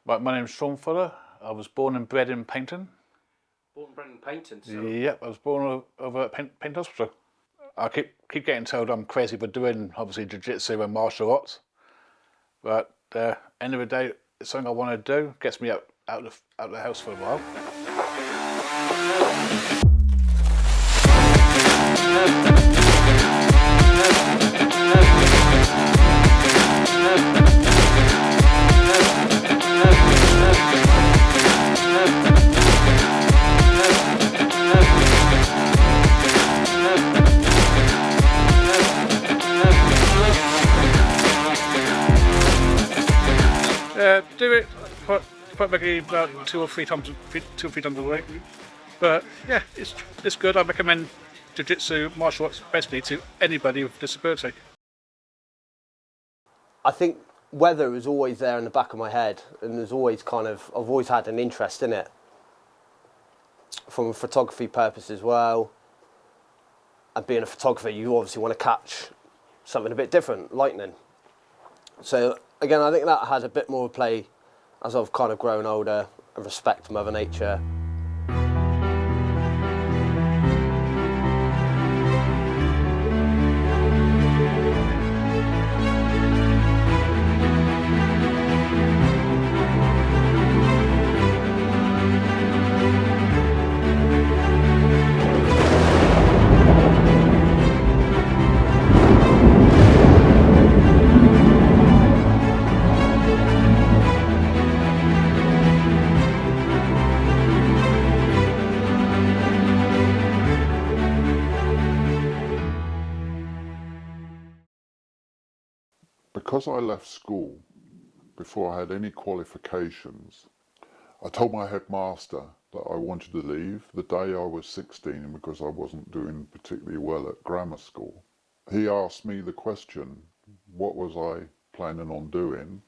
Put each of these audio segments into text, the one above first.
My name's Sean Fuller. I was born and bred in Paynton. Born and bred in Paynton? So... Yep, I was born over at Paynton Hospital. I keep getting told I'm crazy for doing, obviously, jiu-jitsu and martial arts. But end of the day, it's something I want to do. Gets me out of the house for a while. Do it probably about two or three times a week. But yeah, it's good. I recommend jiu-jitsu, martial arts, basically to anybody with disability. I think weather was always there in the back of my head, and there's always I've always had an interest in it. From a photography purpose as well. And being a photographer, you obviously want to catch something a bit different, lightning. So again, I think that had a bit more play as I've kind of grown older and respect Mother Nature. Because I left school before I had any qualifications, I told my headmaster that I wanted to leave the day I was 16 because I wasn't doing particularly well at grammar school. He asked me the question, what was I planning on doing?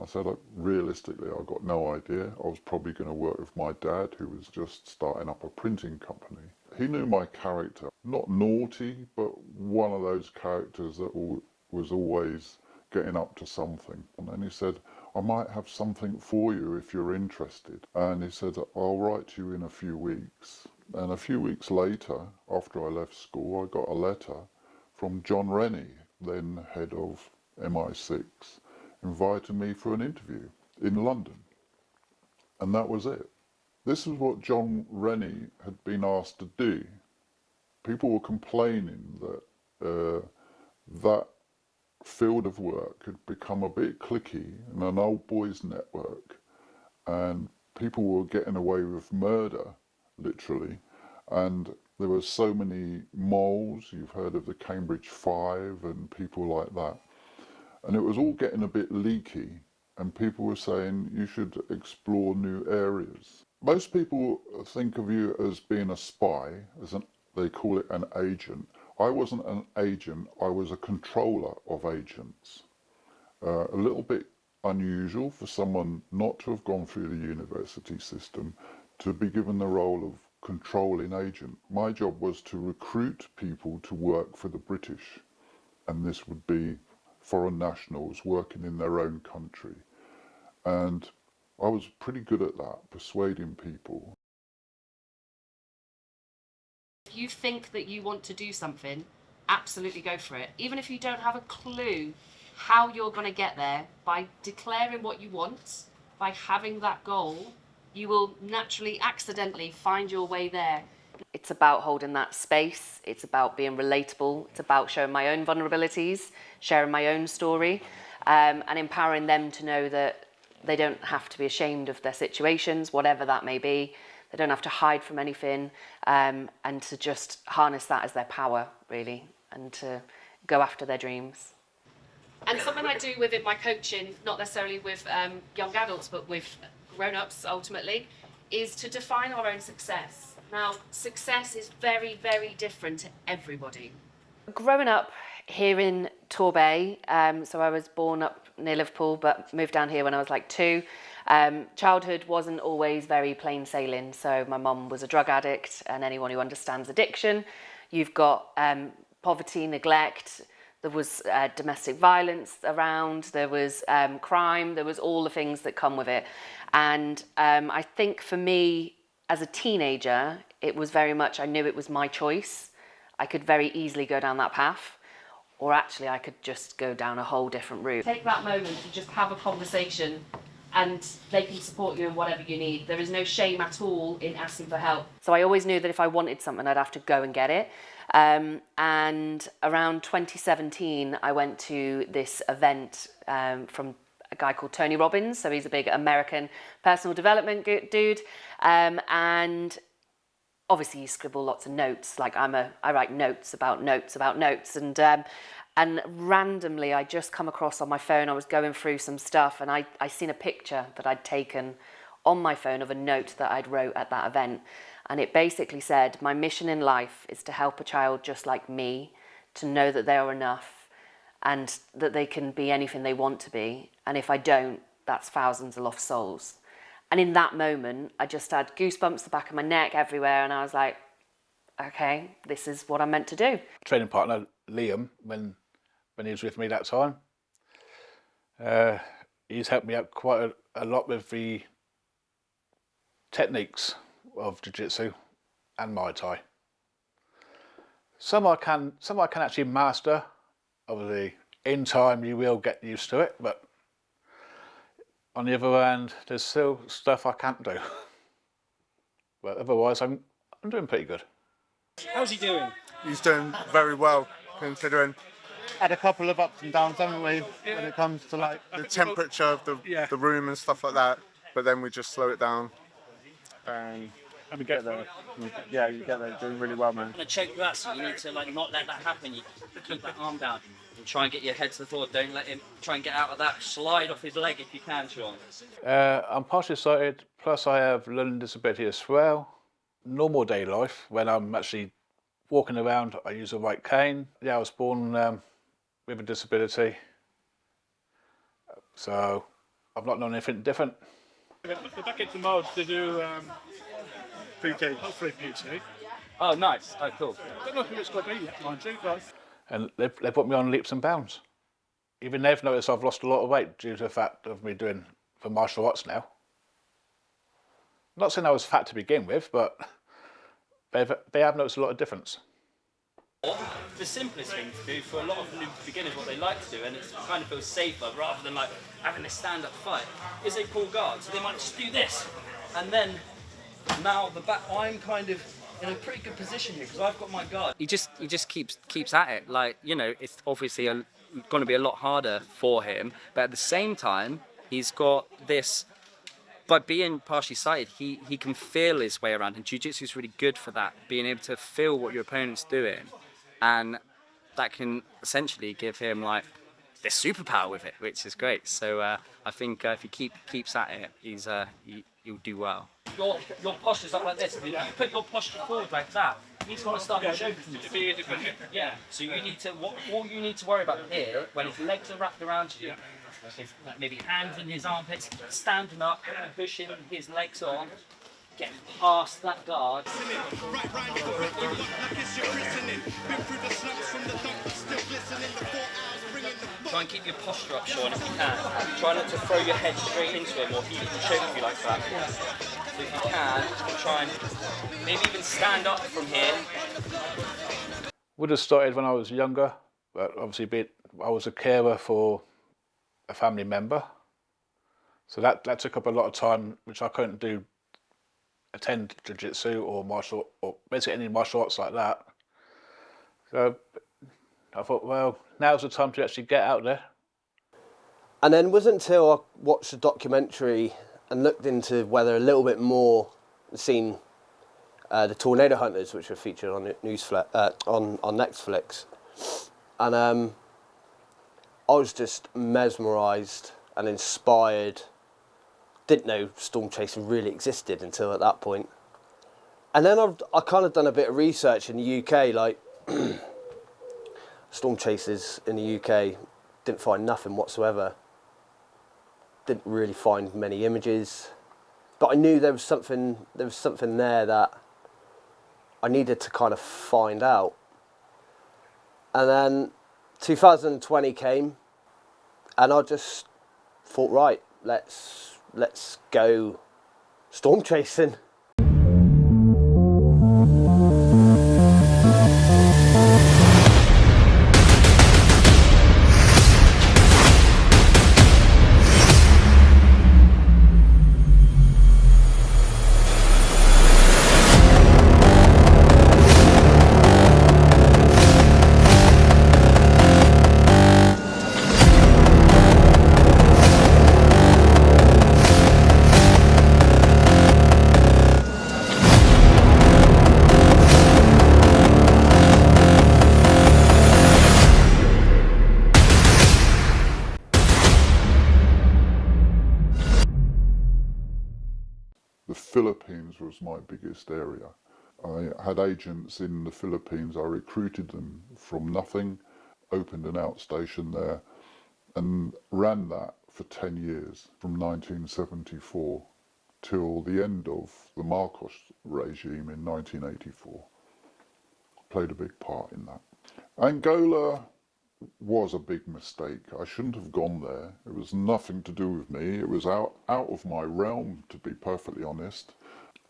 I said, realistically, I got no idea. I was probably going to work with my dad, who was just starting up a printing company. He knew my character, not naughty, but one of those characters that was always getting up to something. And then he said, I might have something for you if you're interested. And he said, I'll write to you in a few weeks. And a few weeks later, after I left school, I got a letter from John Rennie, then head of MI6, invited me for an interview in London. And that was it. This is what John Rennie had been asked to do. People were complaining that that field of work had become a bit cliquey and an old boys network, and people were getting away with murder, literally, and there were so many moles. You've heard of the Cambridge Five and people like that, and it was all getting a bit leaky, and people were saying you should explore new areas. Most people think of you as being a spy, they call it an agent. I wasn't an agent, I was a controller of agents. A little bit unusual for someone not to have gone through the university system to be given the role of controlling agent. My job was to recruit people to work for the British, and this would be foreign nationals working in their own country. And I was pretty good at that, persuading people. If you think that you want to do something, absolutely go for it. Even if you don't have a clue how you're going to get there, by declaring what you want, by having that goal, you will naturally, accidentally find your way there. It's about holding that space, it's about being relatable, it's about showing my own vulnerabilities, sharing my own story, and empowering them to know that they don't have to be ashamed of their situations, whatever that may be. They don't have to hide from anything, and to just harness that as their power, really, and to go after their dreams. And something I do within my coaching, not necessarily with young adults, but with grown-ups ultimately, is to define our own success. Now, success is very, very different to everybody. Growing up here in Torbay, so I was born up near Liverpool, but moved down here when I was like 2. Childhood wasn't always very plain sailing. So my mum was a drug addict, and anyone who understands addiction, you've got poverty, neglect, There was domestic violence around, there was crime, there was all the things that come with it. And I think for me, as a teenager, it was very much, I knew it was my choice. I could very easily go down that path, or actually I could just go down a whole different route. Take that moment to just have a conversation, and they can support you in whatever you need. There is no shame at all in asking for help. So I always knew that if I wanted something, I'd have to go and get it. And around 2017, I went to this event from a guy called Tony Robbins. So he's a big American personal development dude. And obviously you scribble lots of notes. Like I write notes about notes about notes. And randomly I just come across on my phone, I was going through some stuff and I seen a picture that I'd taken on my phone of a note that I'd wrote at that event. And it basically said, my mission in life is to help a child just like me to know that they are enough and that they can be anything they want to be. And if I don't, that's thousands of lost souls. And in that moment, I just had goosebumps the back of my neck everywhere. And I was like, okay, this is what I'm meant to do. Training partner, Liam, when he was with me that time, he's helped me out quite a lot with the techniques of jiu-jitsu and Muay Thai. Some I can actually master. Obviously, in time you will get used to it, but on the other hand, there's still stuff I can't do. But otherwise, I'm doing pretty good. How's he doing? He's doing very well, considering had a couple of ups and downs, haven't we, when it comes to like the temperature of the room and stuff like that. But then we just slow it down and we get there. Yeah, you get there, doing really well, man. I'm gonna choke you out, so you need to like not let that happen. You keep that arm down and try and get your head to the floor. Don't let him try and get out of that. Slide off his leg if you can, Sean. I'm partially sighted, plus I have learning disability as well. Normal day life, when I'm actually walking around, I use a right cane. Yeah, I was born with a disability, so I've not known anything different. We're back into mode to do hopefully PT. Oh, nice. Oh, cool. I don't know who it's going to be yet, mind you, but And they put me on leaps and bounds. Even they've noticed I've lost a lot of weight due to the fact of me doing the martial arts now. Not saying I was fat to begin with, but they have noticed a lot of difference. The simplest thing to do for a lot of new beginners, what they like to do, and it kind of feels safer rather than like having a stand-up fight, is they pull guard. So they might just do this, and then now I'm kind of in a pretty good position here because I've got my guard. He just keeps at it. Like, you know, it's obviously going to be a lot harder for him, but at the same time, he's got this. By being partially sighted, he can feel his way around, and jiu-jitsu is really good for that, being able to feel what your opponent's doing, and that can essentially give him like this superpower with it, which is great. So I think if he keeps at it, he'll do well. Your posture's up like this. If you put your posture forward like that, he's going to start to show you. Yeah. So you need to all you need to worry about here, when his legs are wrapped around you. Maybe hands in his armpits, standing up, pushing his legs on, getting past that guard. Try and keep your posture up, Sean, if you can. Try not to throw your head straight into him or he can choke you like that. So if you can, try and maybe even stand up from here. Would have started when I was younger, but obviously I was a carer for a family member, so that took up a lot of time, which I couldn't attend jiu-jitsu or basically any martial arts like that. So I thought, well, now's the time to actually get out there. And then it wasn't until I watched the documentary and looked into whether a little bit more, seen the Tornado Hunters, which were featured on on Netflix, and I was just mesmerised and inspired. Didn't know storm chasing really existed until at that point. And then I kind of done a bit of research in the UK, like storm chasers in the UK, didn't find nothing whatsoever. Didn't really find many images, but I knew there was something there that I needed to kind of find out. And then 2020 came, and I just thought, right, let's go storm chasing. The Philippines was my biggest area. I had agents in the Philippines. I recruited them from nothing, opened an outstation there, and ran that for 10 years, from 1974 till the end of the Marcos regime in 1984. Played a big part in that. Angola was a big mistake. I shouldn't have gone there. It was nothing to do with me. It was out of my realm, to be perfectly honest.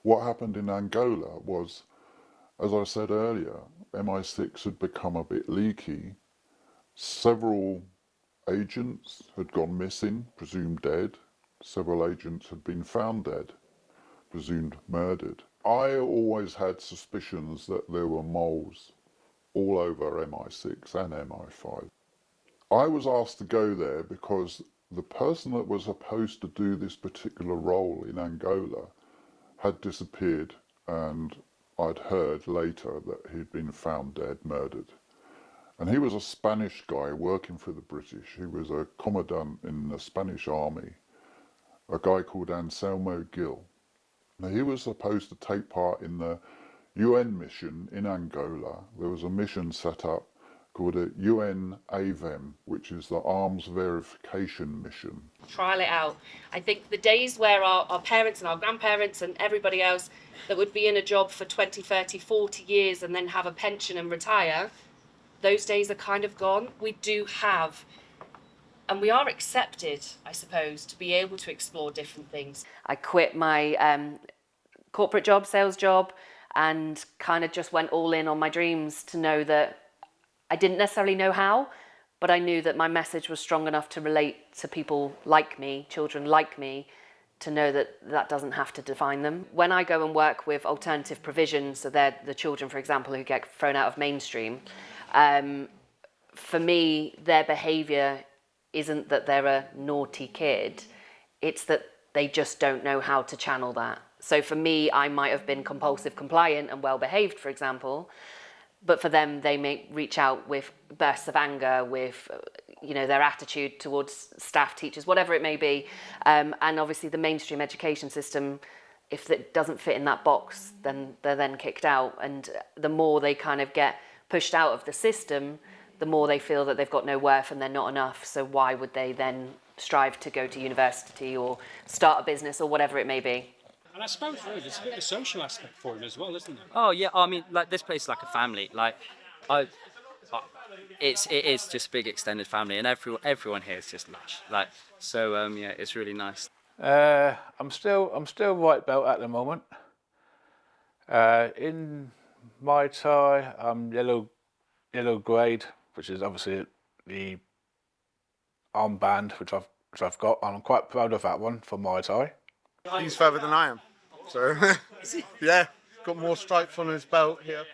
What happened in Angola was, as I said earlier, MI6 had become a bit leaky. Several agents had gone missing, presumed dead. Several agents had been found dead, presumed murdered. I always had suspicions that there were moles all over MI6 and MI5. I was asked to go there because the person that was supposed to do this particular role in Angola had disappeared, and I'd heard later that he'd been found dead, murdered. And he was a Spanish guy working for the British. He was a commandant in the Spanish army, a guy called Anselmo Gil. Now, he was supposed to take part in the UN mission in Angola. There was a mission set up called a UN AVEM, which is the Arms Verification Mission. Trial it out. I think the days where our parents and our grandparents and everybody else that would be in a job for 20, 30, 40 years and then have a pension and retire, those days are kind of gone. We do have, and we are accepted, I suppose, to be able to explore different things. I quit my corporate job, sales job, and kind of just went all in on my dreams to know that I didn't necessarily know how, but I knew that my message was strong enough to relate to people like me, children like me, to know that that doesn't have to define them. When I go and work with alternative provisions, so they're the children, for example, who get thrown out of mainstream, for me, their behaviour isn't that they're a naughty kid, it's that they just don't know how to channel that. So for me, I might have been compulsive compliant and well behaved, for example, but for them, they may reach out with bursts of anger, with their attitude towards staff, teachers, whatever it may be. And obviously the mainstream education system, if it doesn't fit in that box, then they're then kicked out. And the more they kind of get pushed out of the system, the more they feel that they've got no worth and they're not enough. So why would they then strive to go to university or start a business or whatever it may be? And I suppose really there's a bit of a social aspect for it as well, isn't there? Oh yeah, I mean, like this place is like a family. Like, it is just a big extended family, and everyone here is just lush. Like, so yeah, it's really nice. I'm still white belt at the moment. In Muay Thai, I'm yellow grade, which is obviously the armband which I've got, and I'm quite proud of that one for Muay Thai. He's further than I am, so yeah, got more stripes on his belt here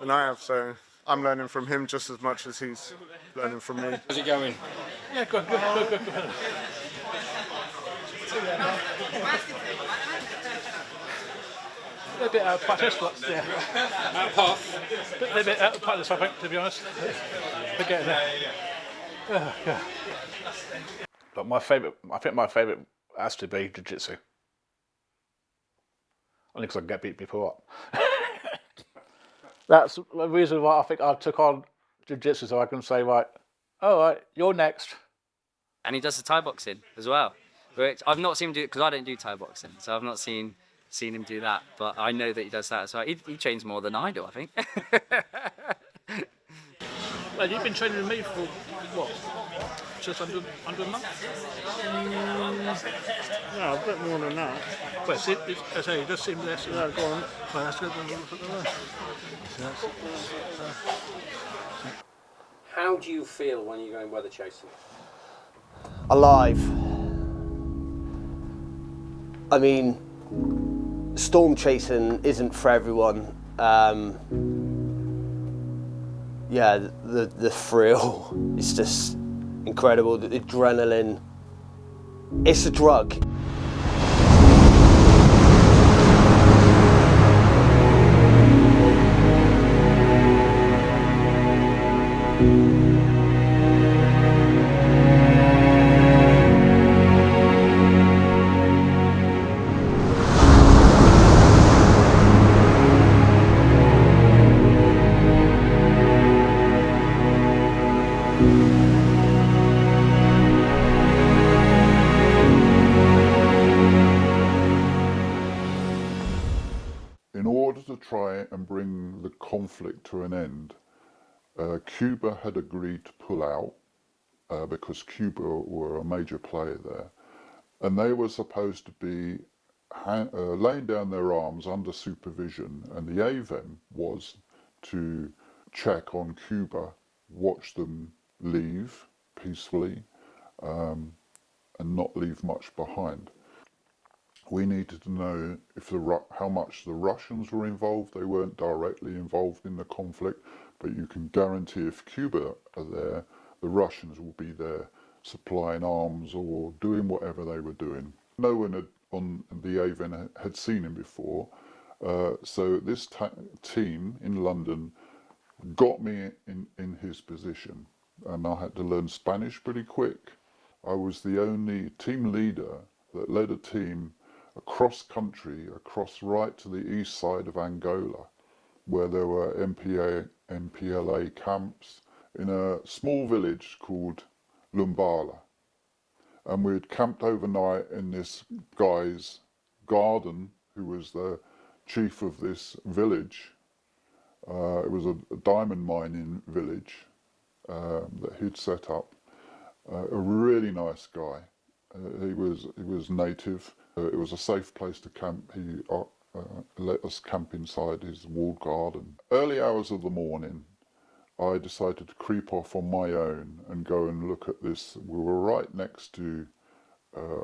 than I have, so I'm learning from him just as much as he's learning from me. How's it going? Yeah, good. A bit out of practice, but yeah. Out of path. A bit out of practice, I think, to be honest. We're getting there. Yeah. But I think my favourite has to be jiu-jitsu. Only because I can get beat people up. That's the reason why I think I took on jiu-jitsu, so I can say, right, all right, you're next. And he does the Thai boxing as well. Which I've not seen him do it because I don't do Thai boxing, so I've not seen him do that. But I know that he does that as well. He trains more than I do, I think. Well, you've been training with me for what? Just under a month? No, a bit more than that. Well, I say, it does seem less. Yeah, go on. Well, that's good. Look at that. How do you feel when you're going weather chasing? Alive. I mean, storm chasing isn't for everyone. Yeah, the thrill is just incredible. The adrenaline. It's a drug. In order to try and bring the conflict to an end, Cuba had agreed to pull out because Cuba were a major player there, and they were supposed to be laying down their arms under supervision, and the aim was to check on Cuba, watch them leave peacefully, and not leave much behind. We needed to know if how much the Russians were involved. They weren't directly involved in the conflict, but you can guarantee if Cuba are there, the Russians will be there supplying arms or doing whatever they were doing. No one on the Avon had seen him before, so this team in London got me in his position, and I had to learn Spanish pretty quick. I was the only team leader that led a team across country, across right to the east side of Angola, where there were MPLA camps in a small village called Lumbala. And we had camped overnight in this guy's garden, who was the chief of this village. It was a diamond mining village that he'd set up. A really nice guy. He was native. It was a safe place to camp. He let us camp inside his walled garden. Early hours of the morning, I decided to creep off on my own and go and look at this. We were right next to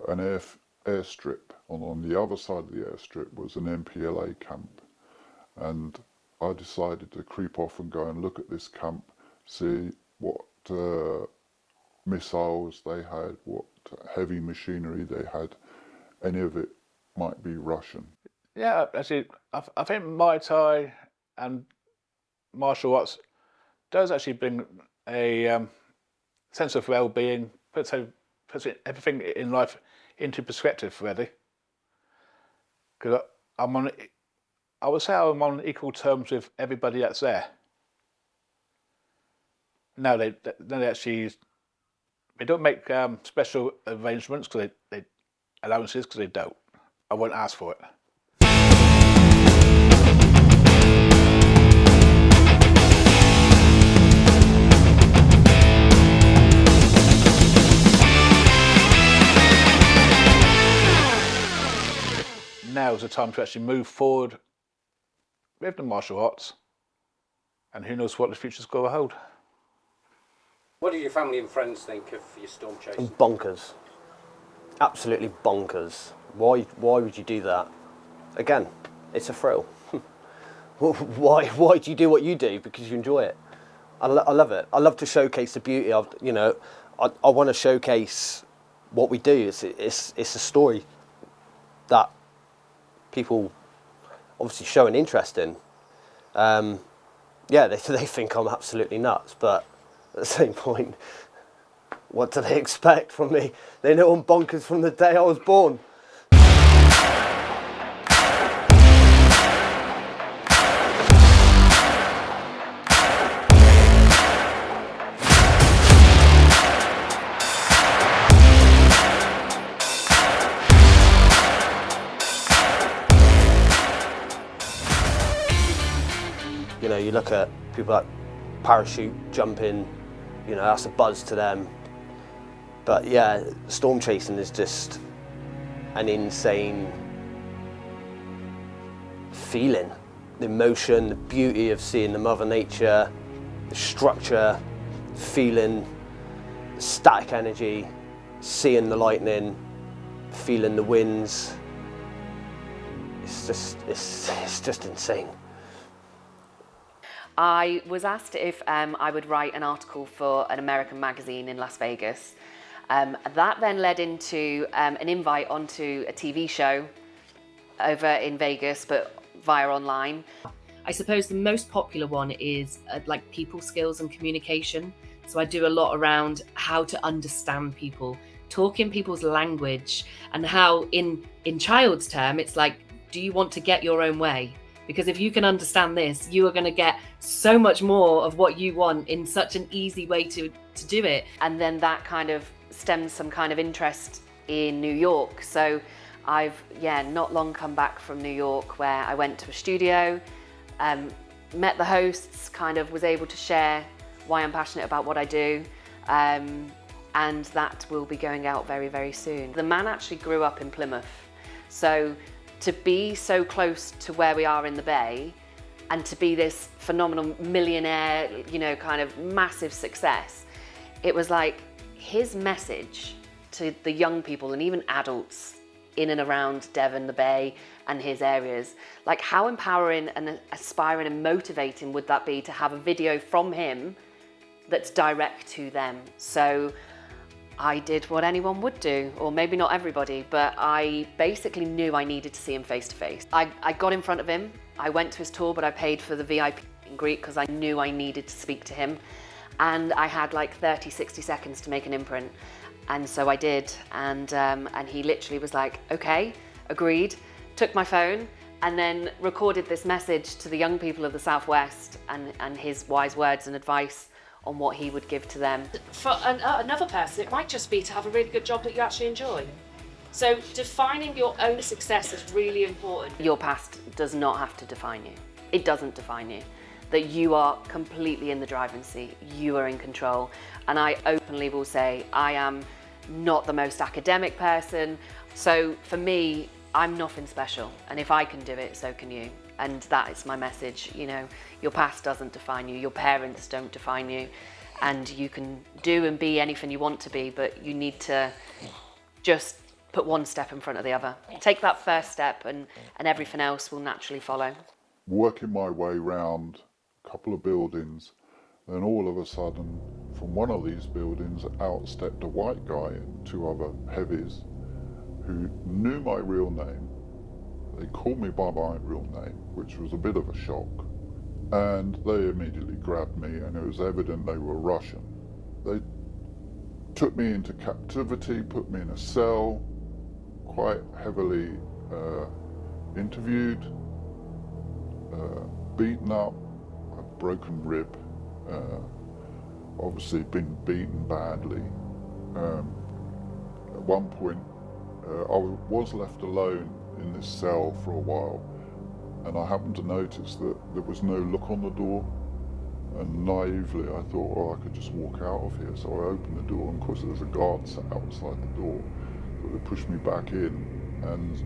an airstrip. On the other side of the airstrip was an MPLA camp. And I decided to creep off and go and look at this camp, see what missiles they had, what heavy machinery they had. Any of it might be Russian. Yeah, actually, I think Muay Thai and martial arts does actually bring a sense of well-being, puts everything in life into perspective, really. Because I would say I'm on equal terms with everybody that's there. No, they don't make special arrangements because they allowances because they don't. I won't ask for it. Now is the time to actually move forward with the martial arts, and who knows what the future's going to hold. What do your family and friends think of your storm chasing? Bonkers. Absolutely bonkers. Why would you do that? Again, it's a thrill. Why do you do what you do? Because you enjoy it. I love it. I love to showcase the beauty of, I want to showcase what we do. It's a story that people obviously show an interest in. They think I'm absolutely nuts, but at the same point, what do they expect from me? They know I'm bonkers from the day I was born. You look at people like parachute jumping, you know, that's a buzz to them. But yeah, storm chasing is just an insane feeling. The emotion, the beauty of seeing the Mother Nature, the structure, feeling the static energy, seeing the lightning, feeling the winds. It's just insane. I was asked if I would write an article for an American magazine in Las Vegas. That then led into an invite onto a TV show over in Vegas, but via online. I suppose the most popular one is like people skills and communication. So I do a lot around how to understand people, talk in people's language, and how in child's term, it's like, do you want to get your own way? Because if you can understand this, you are going to get so much more of what you want in such an easy way to do it. And then that kind of stems some kind of interest in New York. So I've, not long come back from New York, where I went to a studio, met the hosts, kind of was able to share why I'm passionate about what I do. And that will be going out very, very soon. The man actually grew up in Plymouth. So to be so close to where we are in the Bay and to be this phenomenal millionaire, you know, kind of massive success, it was like his message to the young people and even adults in and around Devon, the Bay and his areas, like how empowering and aspiring and motivating would that be to have a video from him that's direct to them. So I did what anyone would do, or maybe not everybody, but I basically knew I needed to see him face to face. I got in front of him, I went to his tour, but I paid for the VIP meet and greet because I knew I needed to speak to him. And I had like 30, 60 seconds to make an imprint. And so I did, and he literally was like, okay, agreed, took my phone, and then recorded this message to the young people of the Southwest and his wise words and advice on what he would give to them. For another person, it might just be to have a really good job that you actually enjoy. So defining your own success is really important. Your past does not have to define you. It doesn't define you. That you are completely in the driving seat. You are in control. And I openly will say, I am not the most academic person. So for me, I'm nothing special. And if I can do it, so can you. And that is my message. You know, your past doesn't define you. Your parents don't define you. And you can do and be anything you want to be, but you need to just put one step in front of the other. Take that first step and everything else will naturally follow. Working my way round a couple of buildings, then all of a sudden, from one of these buildings, out stepped a white guy and two other heavies who knew my real name. They called me by my real name, which was a bit of a shock. And they immediately grabbed me, and it was evident they were Russian. They took me into captivity, put me in a cell, quite heavily interviewed, beaten up, a broken rib, obviously been beaten badly. At one point, I was left alone in this cell for a while, and I happened to notice that there was no look on the door, and naively I thought, oh, I could just walk out of here. So I opened the door, and of course there's a guard sat outside the door, so they pushed me back in and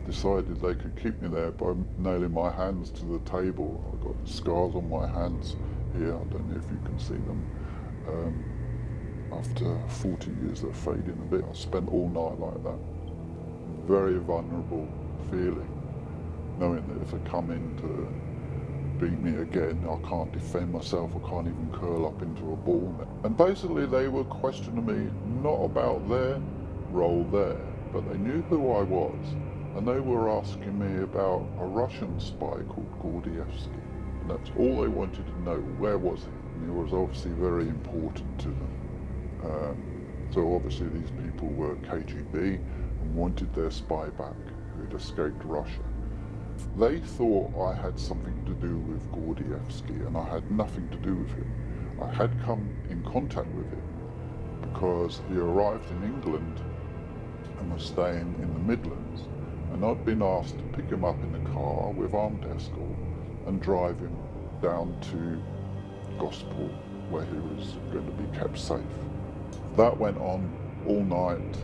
decided they could keep me there by nailing my hands to the table. I've got scars on my hands here, I don't know if you can see them. After 40 years they're fading a bit. I spent all night like that. Very vulnerable feeling, knowing that if they come in to beat me again, I can't defend myself, I can't even curl up into a ball net. And basically they were questioning me not about their role there, but they knew who I was, and they were asking me about a Russian spy called Gordievsky. And that's all they wanted to know. Where was he? And he was obviously very important to them. So obviously these people were KGB and wanted their spy back who had escaped Russia. They thought I had something to do with Gordievsky, and I had nothing to do with him. I had come in contact with him because he arrived in England and was staying in the Midlands, and I'd been asked to pick him up in the car with armed escort and drive him down to gospel where he was going to be kept safe. That went on all night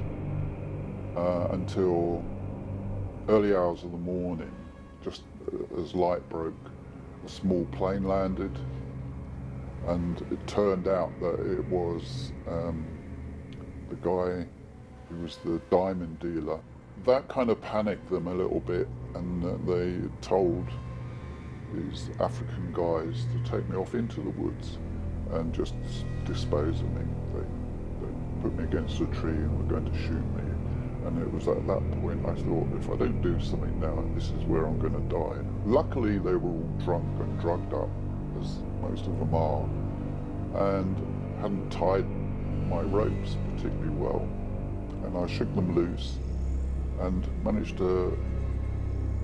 until early hours of the morning. Just as light broke, a small plane landed, and it turned out that it was the guy who was the diamond dealer. That kind of panicked them a little bit, and they told these African guys to take me off into the woods and just dispose of me. They put me against a tree and were going to shoot me. And it was at that point I thought, if I don't do something now, this is where I'm going to die. Luckily, they were all drunk and drugged up, as most of them are, and hadn't tied my ropes particularly well. And I shook them loose and managed to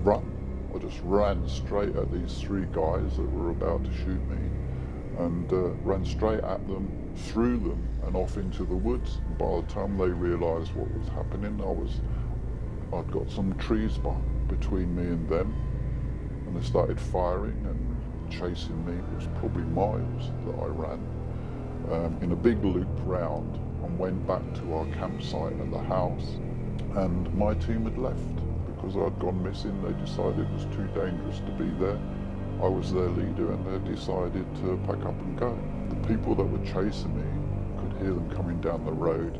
run. I just ran straight at these three guys that were about to shoot me, and ran straight at them, through them, and off into the woods. And by the time they realised what was happening, I'd got some trees between me and them, and they started firing and chasing me. It was probably miles that I ran in a big loop round, and went back to our campsite at the house, and my team had left. Because I'd gone missing, they decided it was too dangerous to be there. I was their leader, and they decided to pack up and go. The people that were chasing me, could hear them coming down the road,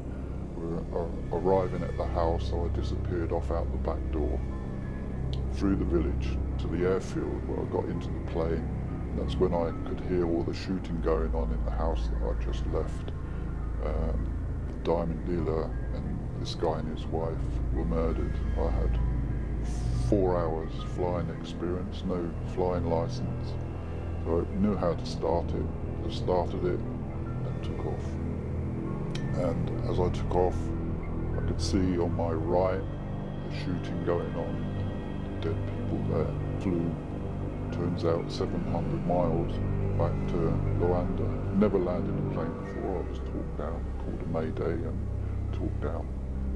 were arriving at the house, so I disappeared off out the back door, through the village to the airfield where I got into the plane. That's when I could hear all the shooting going on in the house that I'd just left. The diamond dealer and this guy and his wife were murdered. I had 4 hours flying experience, no flying license, so I knew how to start it. I started it and took off. And as I took off, I could see on my right the shooting going on, dead people there. Flew, turns out, 700 miles back to Luanda. Never landed a plane before. I was talked down, called a mayday and talked down,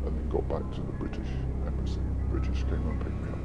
and then got back to the British embassy. The British came and picked me up.